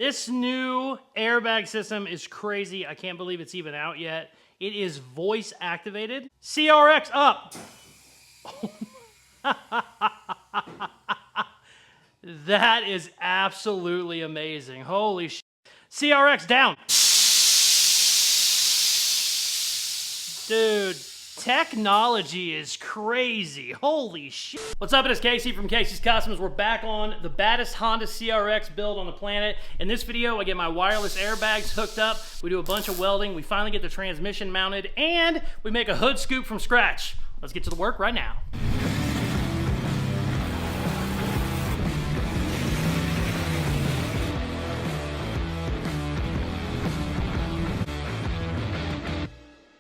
This new airbag system is crazy. I can't believe it's even out yet. It is voice activated. CRX up. That is absolutely amazing. Holy shit. CRX down. Dude, technology is crazy. Holy shit. What's up? It is Casey from Caseyscustoms. We're back on the baddest Honda CRX build on the planet. In this video, I get my wireless airbags hooked up. We do a bunch of welding. We finally get the transmission mounted, and we make a hood scoop from scratch. Let's get to the work right now.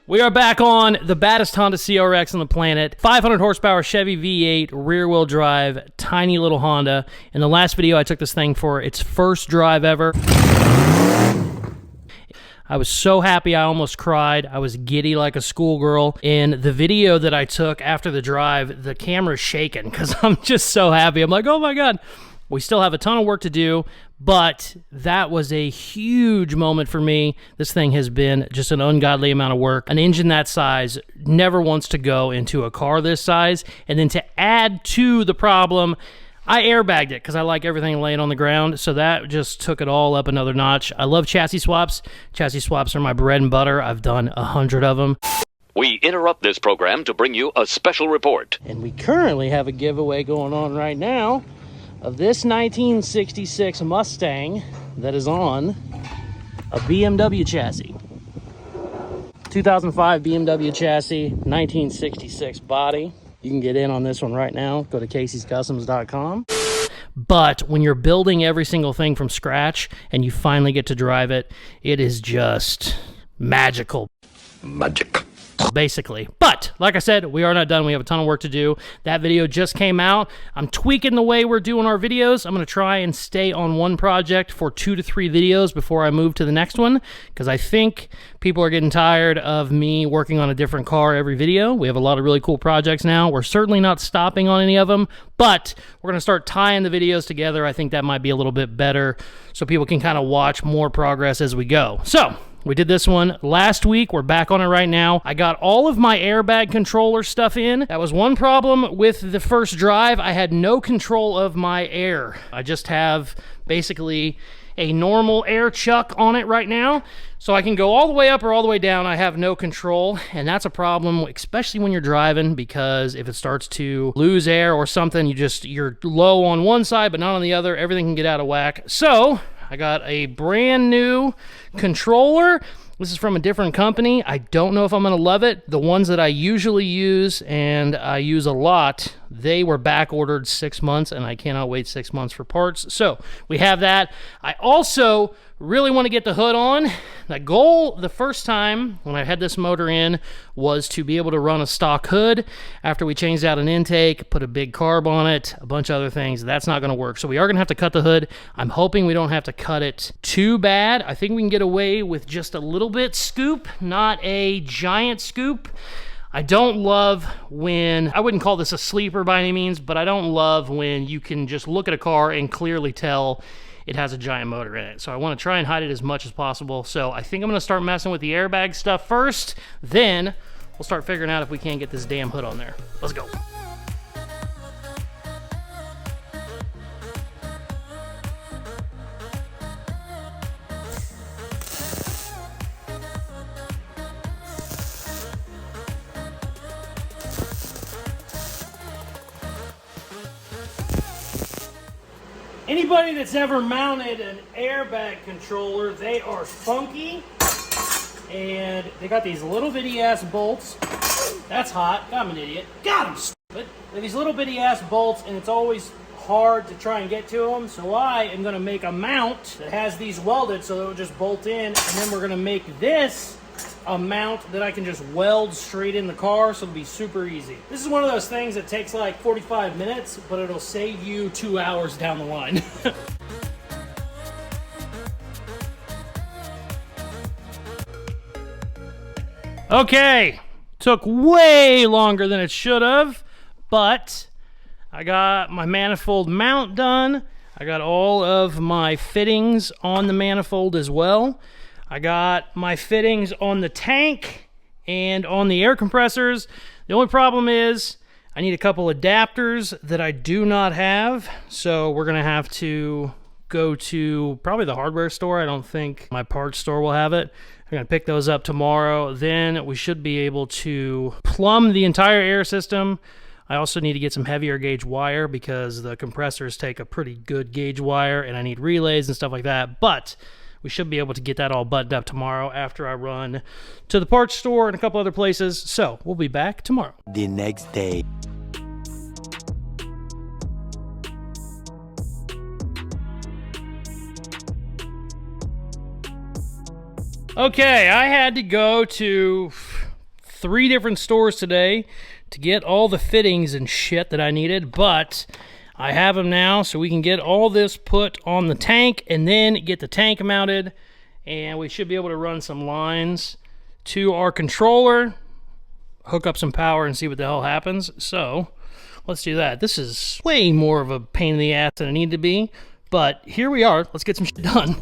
We are back on the baddest Honda CRX on the planet. 500 horsepower Chevy V8, rear wheel drive, tiny little Honda. In the last video, I took this thing for its first drive ever. I was so happy I almost cried. I was giddy like a schoolgirl. In the video that I took after the drive, the camera's shaking because I'm just so happy. I'm like, oh my God. We still have a ton of work to do, but that was a huge moment for me. This thing has been just an ungodly amount of work. An engine that size never wants to go into a car this size. And then to add to the problem, I airbagged it because I like everything laying on the ground, so that just took it all up another notch. I love chassis swaps. Chassis swaps are my bread and butter. I've done 100 of them. We interrupt this program to bring you a special report. And we currently have a giveaway going on right now of this 1966 Mustang that is on a BMW chassis. 2005 BMW chassis, 1966 body. You can get in on this one right now. Go to Caseyscustoms.com. But when you're building every single thing from scratch and you finally get to drive it, it is just magical. Magic. Basically. But like I said, we are not done. We have a ton of work to do. That video just came out. I'm tweaking the way we're doing our videos. I'm going to try and stay on one project for 2 to 3 videos before I move to the next one, because I think people are getting tired of me working on a different car every video. We have a lot of really cool projects now. We're certainly not stopping on any of them, but we're going to start tying the videos together. I think that might be a little bit better so people can kind of watch more progress as we go. So we did this one last week. We're back on it right now. I got all of my airbag controller stuff in. That was one problem with the first drive. I had no control of my air. I just have basically a normal air chuck on it right now. So I can go all the way up or all the way down. I have no control, and that's a problem, especially when you're driving, because if it starts to lose air or something, you're low on one side but not on the other. Everything can get out of whack. So I got a brand new controller. This is from a different company. I don't know if I'm going to love it. The ones that I usually use, and I use a lot, they were back ordered 6 months, and I cannot wait 6 months for parts. So we have that. I also really want to get the hood on. The goal the first time when I had this motor in was to be able to run a stock hood. After we changed out an intake, put a big carb on it, a bunch of other things, that's not going to work. So we are going to have to cut the hood. I'm hoping we don't have to cut it too bad. I think we can get away with just a little bit scoop, not a giant scoop. I don't love when, I wouldn't call this a sleeper by any means, but I don't love when you can just look at a car and clearly tell it has a giant motor in it. So I want to try and hide it as much as possible. So I think I'm going to start messing with the airbag stuff first. Then we'll start figuring out if we can't get this damn hood on there. Let's go. Anybody that's ever mounted an airbag controller, they are funky, and they got these little bitty ass bolts. That's hot. I'm an idiot. God, I'm stupid. They're these little bitty ass bolts, and it's always hard to try and get to them. So I am going to make a mount that has these welded so they'll just bolt in, and then we're going to make this a mount that I can just weld straight in the car, so it'll be super easy. This is one of those things that takes like 45 minutes, but it'll save you 2 hours down the line. Okay, took way longer than it should have, but I got my manifold mount done. I got all of my fittings on the manifold as well. I got my fittings on the tank and on the air compressors. The only problem is I need a couple adapters that I do not have, so we're gonna have to go to probably the hardware store. I don't think my parts store will have it. I'm gonna pick those up tomorrow. Then we should be able to plumb the entire air system. I also need to get some heavier gauge wire because the compressors take a pretty good gauge wire and I need relays and stuff like that. But we should be able to get that all buttoned up tomorrow after I run to the parts store and a couple other places. So we'll be back tomorrow. The next day. Okay, I had to go to 3 different stores today to get all the fittings and shit that I needed, but I have them now, so we can get all this put on the tank and then get the tank mounted, and we should be able to run some lines to our controller, hook up some power, and see what the hell happens. So let's do that. This is way more of a pain in the ass than it needed to be, but here we are. Let's get some shit done.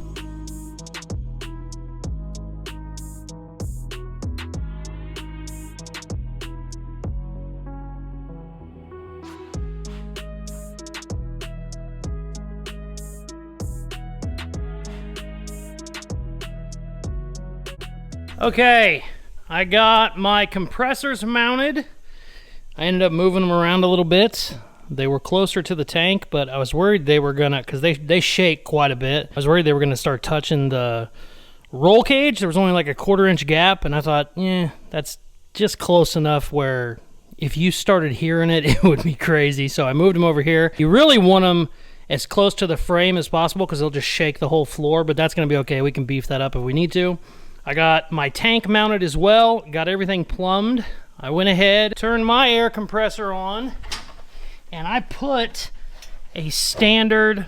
Okay, I got my compressors mounted. I ended up moving them around a little bit. They were closer to the tank, but I was worried they were gonna, because they shake quite a bit. I was worried they were gonna start touching the roll cage. There was only like a 1/4 inch gap, and I thought, that's just close enough where if you started hearing it, it would be crazy. So I moved them over here. You really want them as close to the frame as possible because they'll just shake the whole floor, but that's gonna be okay. We can beef that up if we need to. I got my tank mounted as well, got everything plumbed. I went ahead, turned my air compressor on, and I put a standard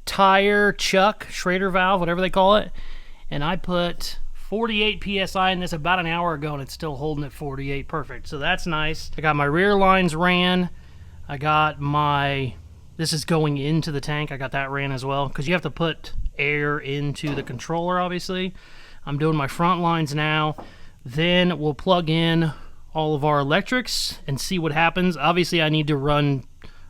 tire chuck, Schrader valve, whatever they call it, and I put 48 PSI in this about an hour ago, and it's still holding at 48 perfect, so that's nice. I got my rear lines ran. I got my, this is going into the tank, I got that ran as well, because you have to put air into the controller, obviously. I'm doing my front lines now. Then we'll plug in all of our electrics and see what happens. Obviously, I need to run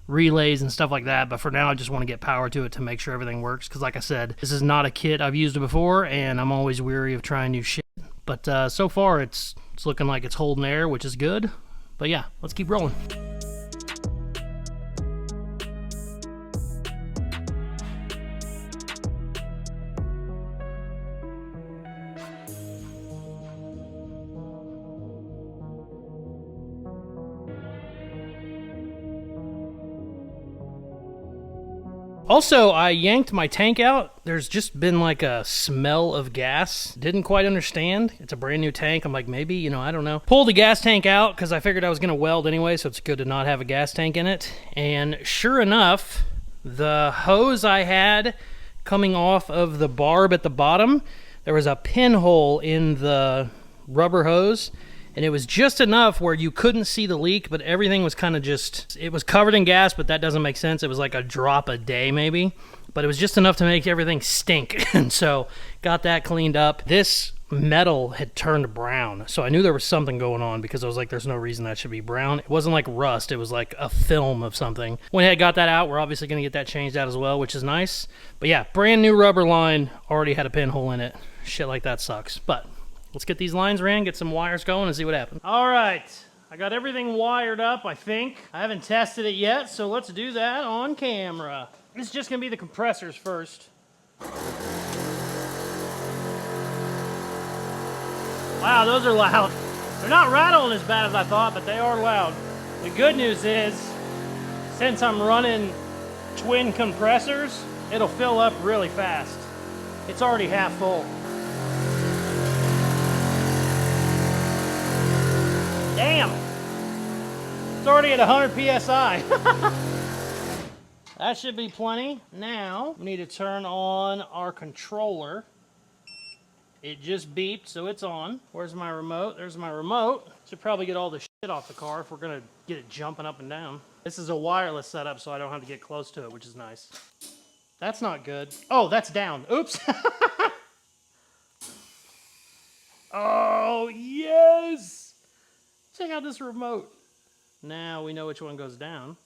relays and stuff like that, but for now, I just want to get power to it to make sure everything works. Because like I said, this is not a kit. I've used it before, and I'm always weary of trying new shit. But so far, it's looking like it's holding air, which is good. But yeah, let's keep rolling. Also, I yanked my tank out. There's just been like a smell of gas. Didn't quite understand. It's a brand new tank. I'm like, maybe, I don't know. Pulled the gas tank out because I figured I was going to weld anyway, so it's good to not have a gas tank in it. And sure enough, the hose I had coming off of the barb at the bottom, there was a pinhole in the rubber hose. And it was just enough where you couldn't see the leak, but everything was kind of just, it was covered in gas, but that doesn't make sense. It was like a drop a day maybe, but it was just enough to make everything stink. And so got that cleaned up. This metal had turned brown, so I knew there was something going on because I was like, there's no reason that should be brown. It wasn't like rust, it was like a film of something. Went ahead, got that out. We're obviously going to get that changed out as well, which is nice. But yeah, brand new rubber line, already had a pinhole in it. Shit like that sucks, but let's get these lines ran, get some wires going, and see what happens. All right, I got everything wired up, I think. I haven't tested it yet, so let's do that on camera. It's just gonna be the compressors first. Wow, those are loud. They're not rattling as bad as I thought, but they are loud. The good news is, since I'm running twin compressors, it'll fill up really fast. It's already half full. Damn! It's already at 100 PSI. That should be plenty. Now, we need to turn on our controller. It just beeped, so it's on. Where's my remote? There's my remote. Should probably get all the shit off the car if we're gonna get it jumping up and down. This is a wireless setup, so I don't have to get close to it, which is nice. That's not good. Oh, that's down. Oops. Oh, yes! Check out this remote. Now we know which one goes down.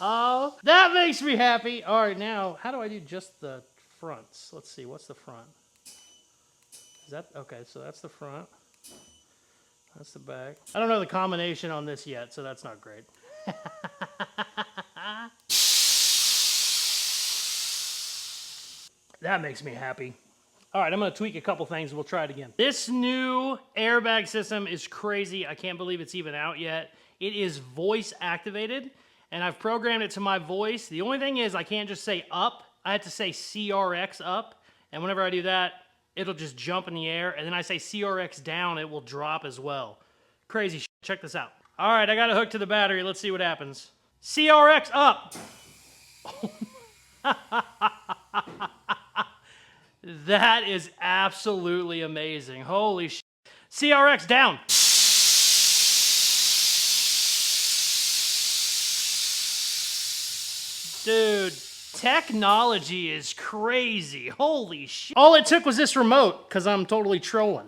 Oh, that makes me happy. All right, now, how do I do just the fronts? Let's see, what's the front? Is that, okay, so that's the front. That's the back. I don't know the combination on this yet, so that's not great. That makes me happy. All right, I'm gonna tweak a couple things and we'll try it again. This new airbag system is crazy. I can't believe it's even out yet. It is voice activated, and I've programmed it to my voice. The only thing is I can't just say up. I have to say CRX up, and whenever I do that, it'll just jump in the air, and then I say CRX down, it will drop as well. Crazy shit. Check this out. All right, I got it hooked to the battery. Let's see what happens. CRX up. That is absolutely amazing. Holy shit. CRX down. Dude, technology is crazy. Holy shit. All it took was this remote, because I'm totally trolling.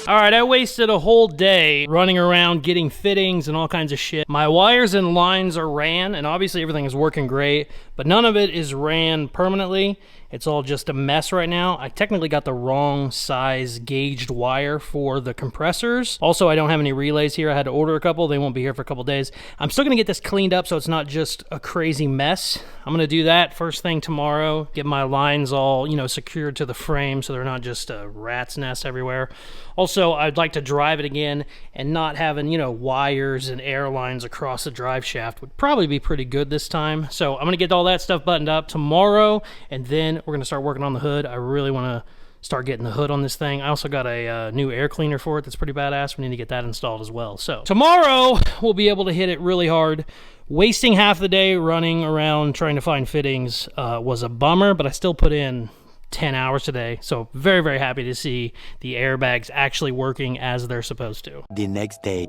All right, I wasted a whole day running around getting fittings and all kinds of shit. My wires and lines are ran, and obviously everything is working great, but none of it is ran permanently. It's all just a mess right now. I technically got the wrong size gauged wire for the compressors. Also, I don't have any relays here. I had to order a couple. They won't be here for a couple days. I'm still gonna get this cleaned up so it's not just a crazy mess. I'm gonna do that first thing tomorrow. Get my lines all, you know, secured to the frame so they're not just a rat's nest everywhere. Also, I'd like to drive it again, and not having, you know, wires and air lines across the drive shaft would probably be pretty good this time. So I'm gonna get all that stuff buttoned up tomorrow, and then we're gonna start working on the hood. I really wanna start getting the hood on this thing. I also got a new air cleaner for it that's pretty badass. We need to get that installed as well. So tomorrow, we'll be able to hit it really hard. Wasting half the day running around trying to find fittings was a bummer, but I still put in 10 hours today, so very, very happy to see the airbags actually working as they're supposed to. The next day.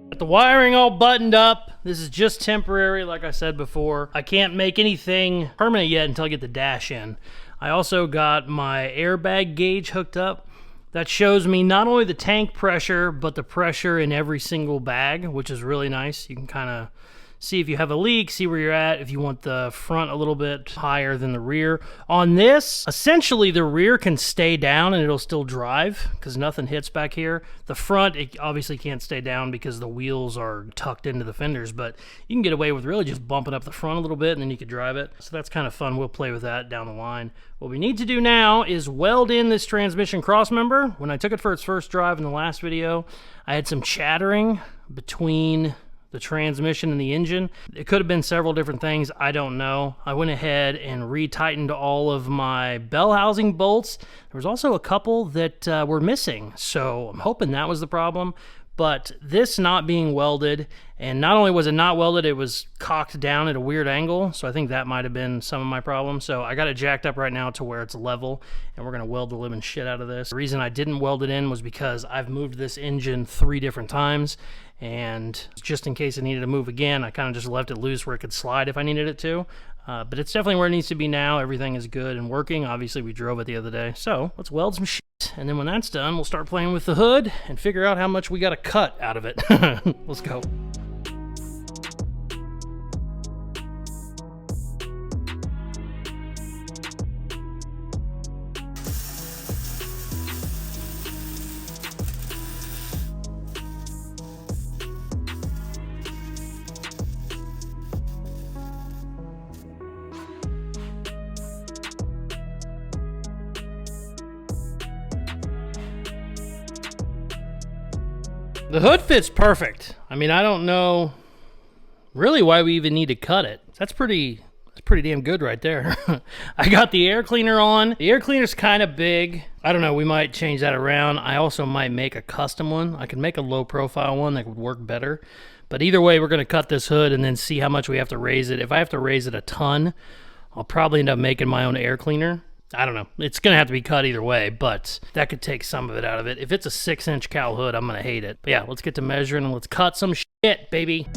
Got the wiring all buttoned up. This is just temporary, like I said before. I can't make anything permanent yet until I get the dash in. I also got my airbag gauge hooked up. That shows me not only the tank pressure, but the pressure in every single bag, which is really nice. You can kind of see if you have a leak, see where you're at, if you want the front a little bit higher than the rear. On this, essentially the rear can stay down and it'll still drive because nothing hits back here. The front, it obviously can't stay down because the wheels are tucked into the fenders, but you can get away with really just bumping up the front a little bit and then you can drive it. So that's kind of fun. We'll play with that down the line. What we need to do now is weld in this transmission crossmember. When I took it for its first drive in the last video, I had some chattering between the transmission and the engine. It could have been several different things. I don't know. I went ahead and re-tightened all of my bell housing bolts. There was also a couple that were missing, so I'm hoping that was the problem. But this not being welded, and not only was it not welded, it was cocked down at a weird angle, so I think that might have been some of my problem. So I got it jacked up right now to where it's level, and we're gonna weld the living shit out of this. The reason I didn't weld it in was because I've moved this engine 3 different times, and just in case it needed to move again, I kind of just left it loose where it could slide if I needed it to. But it's definitely where it needs to be now. Everything is good and working. Obviously, we drove it the other day. So let's weld some shit. And then when that's done, we'll start playing with the hood and figure out how much we got to cut out of it. Let's go. The hood fits perfect. I mean, I don't know really why we even need to cut it. That's pretty damn good right there. I got the air cleaner on. The air cleaner's kind of big. I don't know, we might change that around. I also might make a custom one. I could make a low profile one that would work better. But either way, we're gonna cut this hood and then see how much we have to raise it. If I have to raise it a ton I'll probably end up making my own air cleaner. I don't know. It's going to have to be cut either way, but that could take some of it out of it. If it's a 6-inch cowl hood, I'm going to hate it. But yeah, let's get to measuring and let's cut some shit, baby.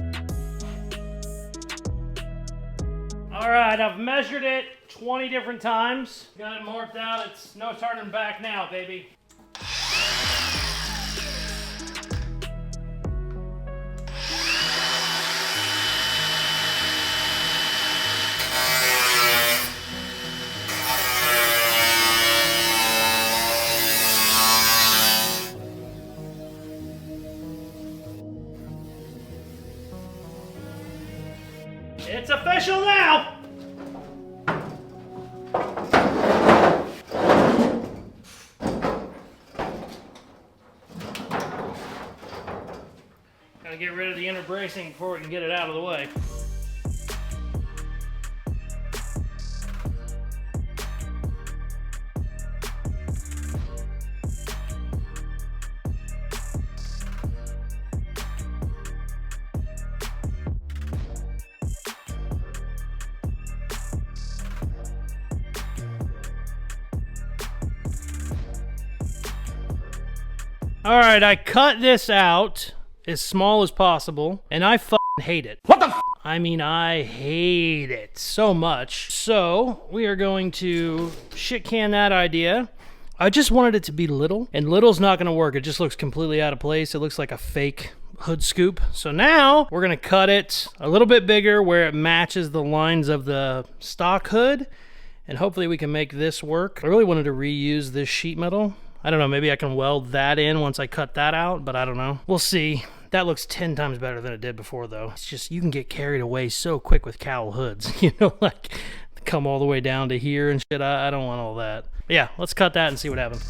All right, I've measured it 20 different times. Got it marked out. It's no turning back now, baby. It's official now! Gotta get rid of the inner bracing before we can get it out of the way. All right, I cut this out as small as possible, and I fucking hate it. What the f? I mean, I hate it so much. So we are going to shit can that idea. I just wanted it to be little, and little's not gonna work. It just looks completely out of place. It looks like a fake hood scoop. So now we're gonna cut it a little bit bigger where it matches the lines of the stock hood, and hopefully we can make this work. I really wanted to reuse this sheet metal. I don't know, maybe I can weld that in once I cut that out, but I don't know. We'll see. That looks 10 times better than it did before, though. It's just, you can get carried away so quick with cowl hoods, you know, like come all the way down to here and shit. I don't want all that. But yeah, let's cut that and see what happens.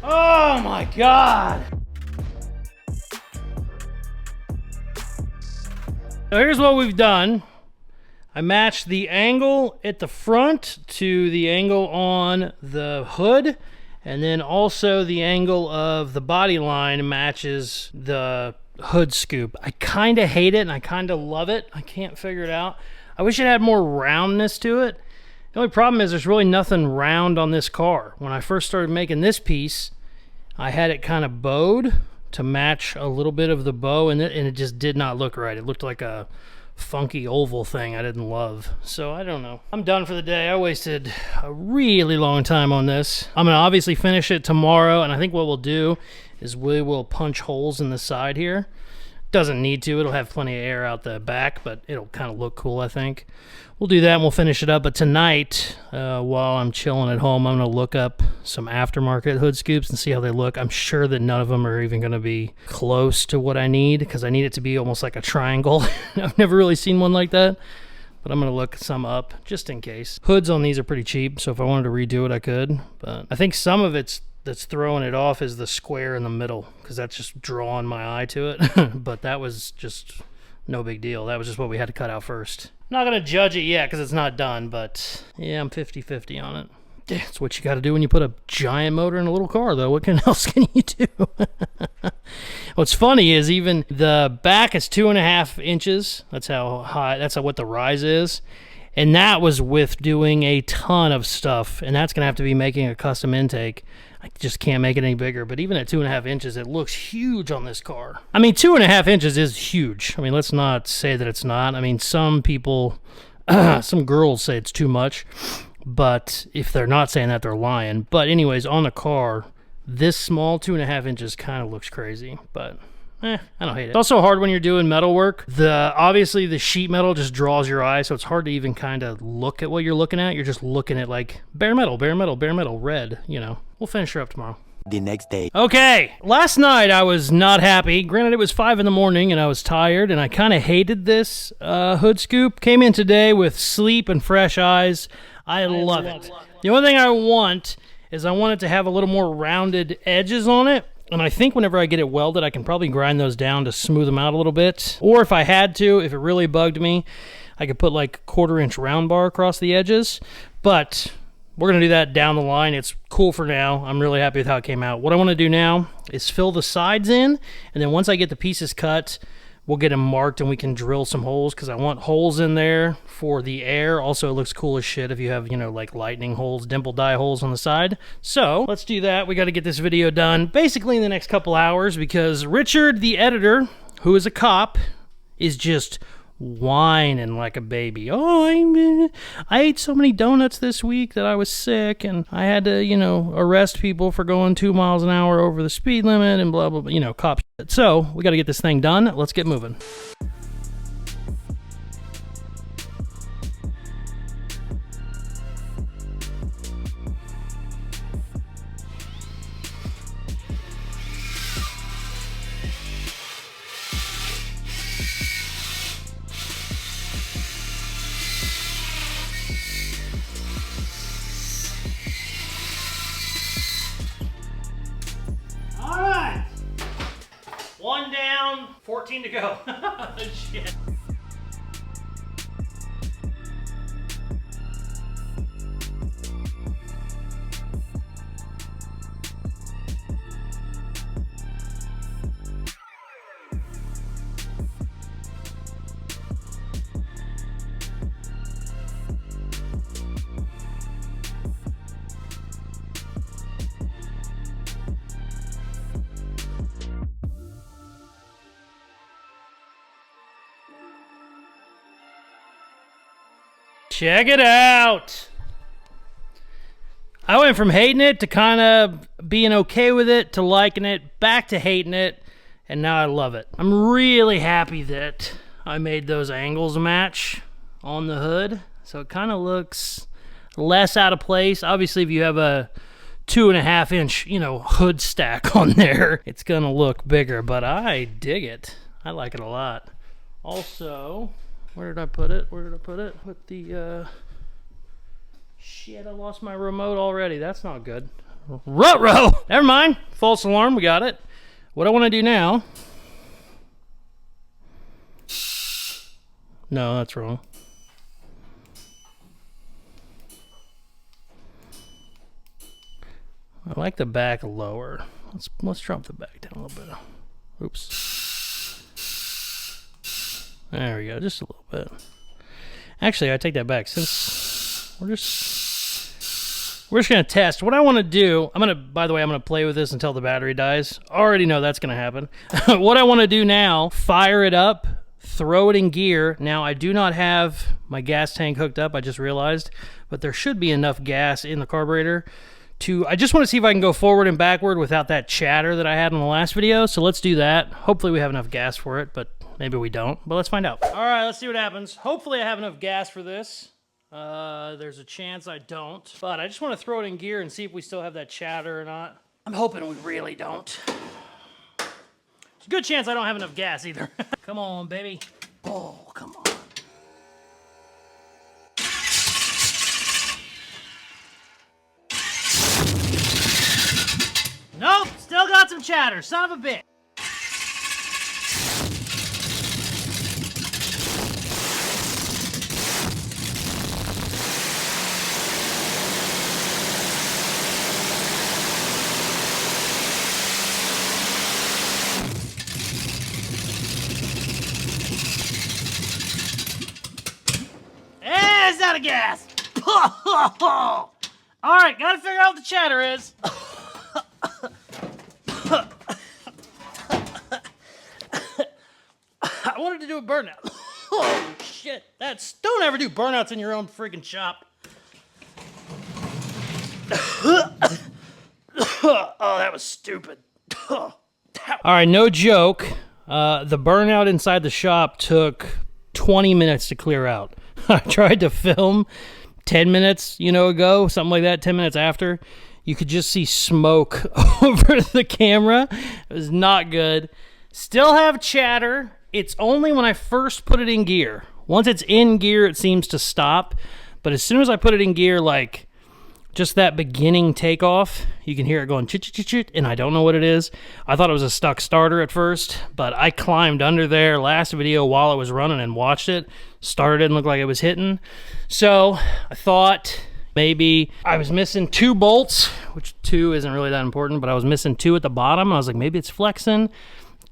Oh my God. So here's what we've done. I matched the angle at the front to the angle on the hood, and then also the angle of the body line matches the hood scoop. I kind of hate it and I kind of love it. I can't figure it out. I wish it had more roundness to it. The only problem is there's really nothing round on this car. When I first started making this piece, I had it kind of bowed to match a little bit of the bow, and it just did not look right. It looked like a funky oval thing I didn't love. So I don't know. I'm done for the day. I wasted a really long time on this. I'm going to obviously finish it tomorrow, and I think what we'll do is we will punch holes in the side here. Doesn't need to. It'll have plenty of air out the back, but it'll kind of look cool, I think. We'll do that and we'll finish it up. But tonight, while I'm chilling at home, I'm going to look up some aftermarket hood scoops and see how they look. I'm sure that none of them are even going to be close to what I need, because I need it to be almost like a triangle. I've never really seen one like that, but I'm going to look some up just in case. Hoods on these are pretty cheap, so if I wanted to redo it, I could. But I think some of it's that's throwing it off is the square in the middle, because that's just drawing my eye to it. But that was just no big deal. That was just what we had to cut out first. Not going to judge it yet because it's not done, but yeah, I'm 50-50 on it. That's what you got to do when you put a giant motor in a little car, though. What else can you do? What's funny is even the back is 2.5 inches. That's how high, what the rise is. And that was with doing a ton of stuff, and that's going to have to be making a custom intake. I just can't make it any bigger, but even at 2.5 inches, it looks huge on this car. I mean, 2.5 inches is huge. I mean, let's not say that it's not. I mean, some people Some girls say it's too much, but if they're not saying that, they're lying. But anyways, on the car, this small 2.5 inches kind of looks crazy, but I don't hate it. It's also hard when you're doing metal work. Obviously the sheet metal just draws your eye, so it's hard to even kind of look at what you're looking at. You're just looking at like bare metal, red, you know. We'll finish her up tomorrow. The next day. Okay, last night I was not happy. Granted, it was 5 in the morning and I was tired and I kind of hated this hood scoop. Came in today with sleep and fresh eyes. I love it. The only thing I want is I want it to have a little more rounded edges on it. And I think whenever I get it welded, I can probably grind those down to smooth them out a little bit. Or if I had to, if it really bugged me, I could put like 1/4 inch round bar across the edges. But we're going to do that down the line. It's cool for now. I'm really happy with how it came out. What I want to do now is fill the sides in. And then once I get the pieces cut, we'll get them marked and we can drill some holes because I want holes in there for the air. Also, it looks cool as shit if you have, you know, like lightning holes, dimple die holes on the side. So let's do that. We got to get this video done basically in the next couple hours because Richard, the editor, who is a cop, is just whining like a baby. Oh, I ate so many donuts this week that I was sick and I had to, you know, arrest people for going 2 miles an hour over the speed limit and blah, blah, blah, you know, cop shit. So we got to get this thing done. Let's get moving. All right. 1 down, 14 to go. Shit. Check it out. I went from hating it to kind of being okay with it to liking it, back to hating it, and now I love it. I'm really happy that I made those angles match on the hood, so it kind of looks less out of place. Obviously, if you have a 2.5 inch, you know, hood stack on there, it's gonna look bigger, but I dig it. I like it a lot. Also, where did I put it? Put the, shit, I lost my remote already. That's not good. Ruh-roh! Never mind. False alarm, we got it. What I want to do now... No, that's wrong. I like the back lower. Let's drop the back down a little bit. Oops. There we go, just a little bit. Actually, I take that back. Since we're just gonna test. What I want to do, by the way, I'm gonna play with this until the battery dies. Already know that's gonna happen. What I want to do now, fire it up, throw it in gear. Now, I do not have my gas tank hooked up. I just realized, but there should be enough gas in the carburetor I just want to see if I can go forward and backward without that chatter that I had in the last video. So let's do that. Hopefully we have enough gas for it, but maybe we don't. But let's find out. All right, let's see what happens. Hopefully I have enough gas for this. There's a chance I don't, but I just want to throw it in gear and see if we still have that chatter or not. I'm hoping we really don't. There's a good chance I don't have enough gas either. Come on, baby. Oh, come on. Nope, still got some chatter, son of a bitch. It's out of gas. All right, gotta figure out what the chatter is. I wanted to do a burnout. Oh, shit. shit. Don't ever do burnouts in your own freaking shop. Oh, that was stupid. All right, no joke. The burnout inside the shop took 20 minutes to clear out. I tried to film 10 minutes, ago, something like that, 10 minutes after. You could just see smoke over the camera. It was not good. Still have chatter. It's only when I first put it in gear. Once it's in gear, it seems to stop. But as soon as I put it in gear, like just that beginning takeoff, you can hear it going chit-chit-chit, and I don't know what it is. I thought it was a stuck starter at first, but I climbed under there last video while it was running and watched it. Starter didn't look like it was hitting. So I thought maybe I was missing 2 bolts, which 2 isn't really that important, but I was missing 2 at the bottom. I was like, maybe it's flexing.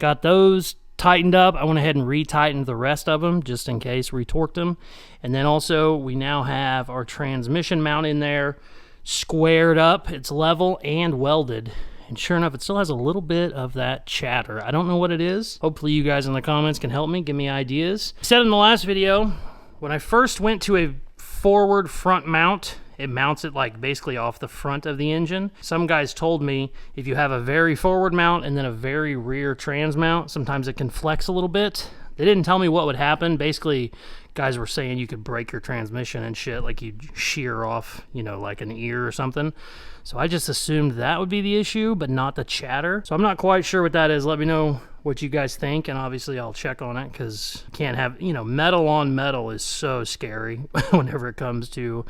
Got those tightened up. I went ahead and retightened the rest of them just in case, retorqued them. And then also we now have our transmission mount in there squared up. It's level and welded. And sure enough, it still has a little bit of that chatter. I don't know what it is. Hopefully you guys in the comments can help me, give me ideas. I said in the last video, when I first went to a forward front mount, it mounts it like basically off the front of the engine. Some guys told me if you have a very forward mount and then a very rear trans mount, sometimes it can flex a little bit. They didn't tell me what would happen. Basically, guys were saying you could break your transmission and shit, like you'd shear off, like an ear or something. So I just assumed that would be the issue, but not the chatter. So I'm not quite sure what that is. Let me know what you guys think, and obviously I'll check on it, because you can't have, metal on metal is so scary whenever it comes to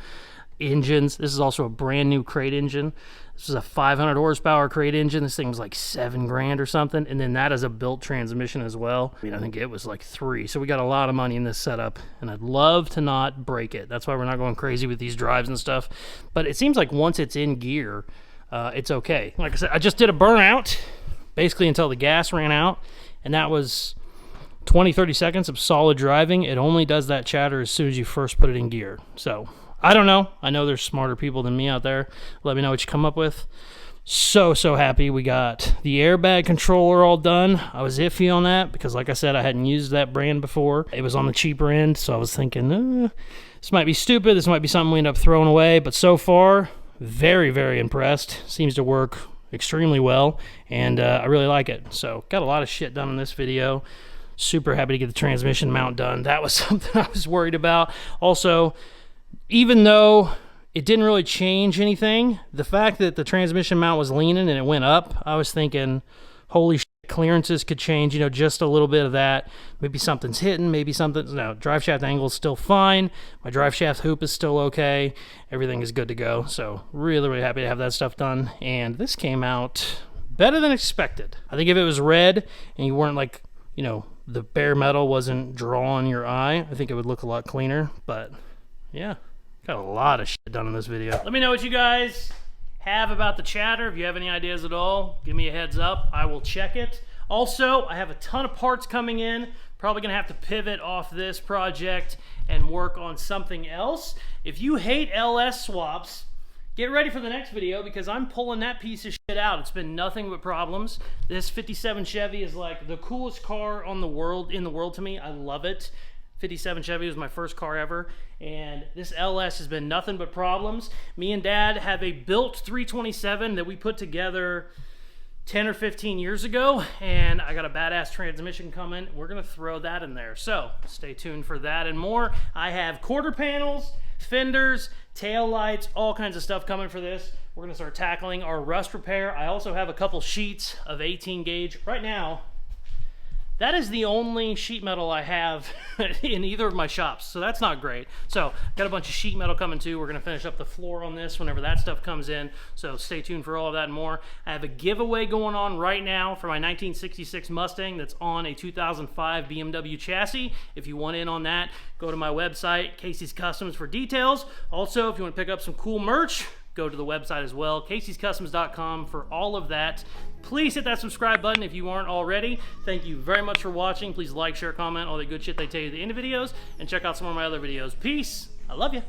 engines. This is also a brand new crate engine. This is a 500 horsepower crate engine. This thing was like $7,000 or something, and then that is a built transmission as well. I think it was like 3. So we got a lot of money in this setup, and I'd love to not break it. That's why we're not going crazy with these drives and stuff. But it seems like once it's in gear, it's okay. Like I said, I just did a burnout basically until the gas ran out, and that was 20-30 seconds of solid driving. It only does that chatter as soon as you first put it in gear. So I don't know. I know there's smarter people than me out there. Let me know what you come up with. So happy we got the airbag controller all done. I was iffy on that because, like I said, I hadn't used that brand before. It was on the cheaper end, so I was thinking, this might be stupid. This might be something we end up throwing away. But so far, very, very impressed. Seems to work extremely well, and I really like it. So got a lot of shit done in this video. Super happy to get the transmission mount done. That was something I was worried about. Also, even though it didn't really change anything, the fact that the transmission mount was leaning and it went up, I was thinking, holy shit, clearances could change, just a little bit of that. Maybe something's hitting, maybe something's, no, drive shaft angle is still fine. My drive shaft hoop is still okay. Everything is good to go. So really, really happy to have that stuff done. And this came out better than expected. I think if it was red and you weren't like, the bare metal wasn't drawing your eye, I think it would look a lot cleaner. But yeah, got a lot of shit done in this video. Let me know what you guys have about the chatter. If you have any ideas at all, give me a heads up. I will check it. Also, I have a ton of parts coming in. Probably gonna have to pivot off this project and work on something else. If you hate LS swaps, get ready for the next video, because I'm pulling that piece of shit out. It's been nothing but problems. This 57 Chevy is like the coolest car in the world to me. I love it. 57 Chevy was my first car ever, and this LS has been nothing but problems. Me and Dad have a built 327 that we put together 10 or 15 years ago, and I got a badass transmission coming. We're gonna throw that in there, so stay tuned for that and more. I have quarter panels, fenders, tail lights, all kinds of stuff coming for this. We're gonna start tackling our rust repair. I also have a couple sheets of 18 gauge. Right now, that is the only sheet metal I have in either of my shops, so that's not great. So got a bunch of sheet metal coming too. We're gonna finish up the floor on this whenever that stuff comes in, so stay tuned for all of that and more. I have a giveaway going on right now for my 1966 Mustang that's on a 2005 BMW chassis. If you want in on that, go to my website, Caseyscustoms, for details. Also, if you want to pick up some cool merch, go to the website as well, Caseyscustoms.com, for all of that. Please hit that subscribe button if you aren't already. Thank you very much for watching. Please like, share, comment, all the good shit they tell you at the end of videos, and check out some of my other videos. Peace. I love you.